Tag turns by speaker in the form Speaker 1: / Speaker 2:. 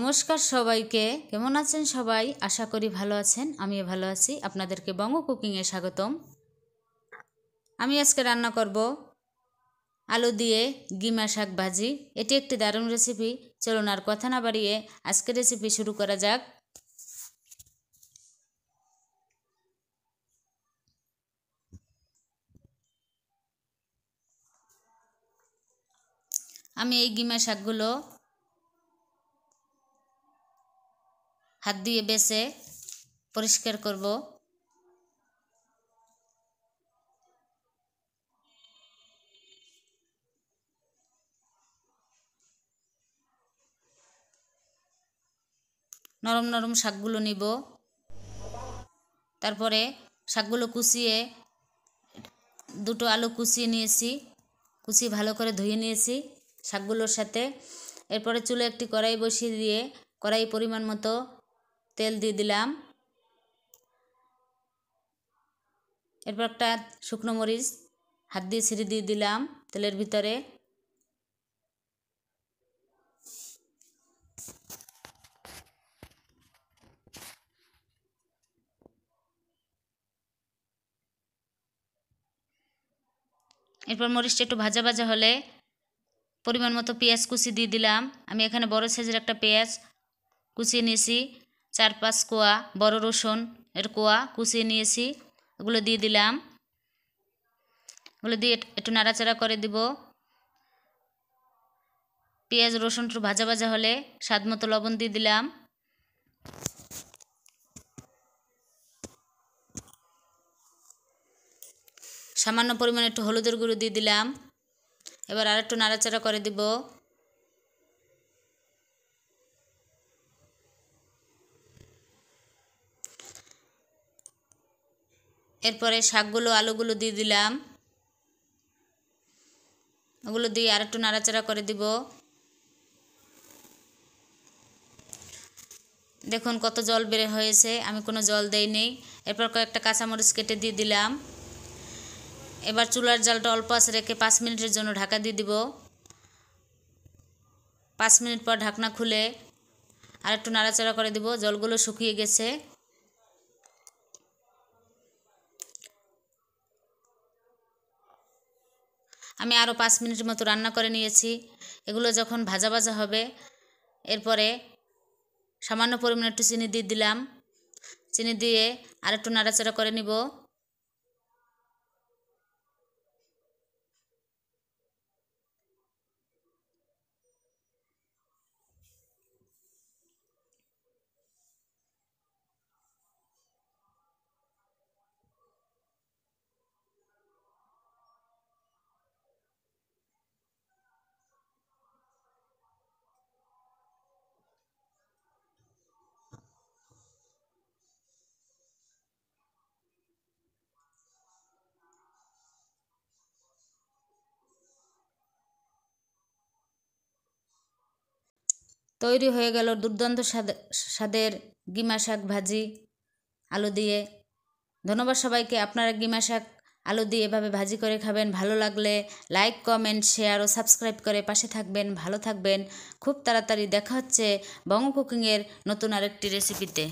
Speaker 1: নমস্কার সবাইকে, কেমন আছেন সবাই? আশা করি ভালো আছেন। আমিও ভালো আছি। আপনাদেরকে বঙ্গ কুকিংয়ে স্বাগতম। আমি আজকে রান্না করব আলু দিয়ে গিমা শাক ভাজি। এটি একটি দারুণ রেসিপি। চলুন আর কথা না বাড়িয়ে আজকের রেসিপি শুরু করা যাক। আমি এই গিমা শাকগুলো হাত দিয়ে বেছে পরিষ্কার করব। নরম নরম শাকগুলো নিব। তারপরে শাকগুলো কুচিয়ে দুটো আলু কুচিয়ে নিয়েছি, কুচিয়ে ভালো করে ধুয়ে নিয়েছি শাকগুলোর সাথে। এরপরে চুলে একটি কড়াই বসিয়ে দিয়ে কড়াই পরিমাণ মতো তেল দিয়ে দিলাম। এরপর একটা শুকনো মরিচ হাত দিয়ে ছিঁড়ে দিয়ে দিলাম তেলের ভিতরে। এরপর মরিচটা একটু ভাজা ভাজা হলে পরিমাণ মতো পেঁয়াজ কুচি দিয়ে দিলাম। আমি এখানে বড় সাইজের একটা পেঁয়াজ কুচিয়ে নিয়েছি, 4-5 কোয়া বড় রসুন এর কোয়া কুচিয়ে নিয়েছি, ওগুলো দিয়ে দিলাম। ওগুলো দিয়ে একটু নাড়াচাড়া করে দিব। পেঁয়াজ রসুন একটু ভাজা ভাজা হলে স্বাদ মতো লবণ দিয়ে দিলাম। সামান্য পরিমাণে একটু হলুদের গুঁড়ো দিয়ে দিলাম। এবার আর একটু নাড়াচাড়া করে দিব। এরপরে শাকগুলো আলুগুলো দিয়ে দিলাম। ওগুলো দিয়ে আর একটু নাড়াচাড়া করে দিব। দেখুন কত জল বের হয়েছে, আমি কোনো জল দেইনি। এরপর কয়েকটা কাঁচামরিচ কেটে দিয়ে দিলাম। এবার চুলার জালটা অল্প আঁচে রেখে 5 মিনিটের জন্য ঢাকা দিয়ে দিব। 5 মিনিট পর ঢাকনা খুলে আর একটু নাড়াচাড়া করে দিব। জলগুলো শুকিয়ে গেছে। আমি আরও 5 মিনিটের মতো রান্না করে নিয়েছি। এগুলো যখন ভাজা ভাজা হবে এরপরে সামান্য পরিমাণে একটু চিনি দিয়ে দিলাম। চিনি দিয়ে আর একটু নাড়াচাড়া করে নিব। তৈরি হয়ে গেল দুর্দান্ত স্বাদের গিমা শাক ভাজি আলু দিয়ে। ধন্যবাদ সবাইকে। আপনারা গিমা শাক আলু দিয়ে এভাবে ভাজি করে খাবেন। ভালো লাগলে লাইক, কমেন্ট, শেয়ার ও সাবস্ক্রাইব করে পাশে থাকবেন। ভালো থাকবেন। খুব তাড়াতাড়ি দেখা হচ্ছে বঙ্গ কুকিংয়ের নতুন আরেকটি রেসিপিতে।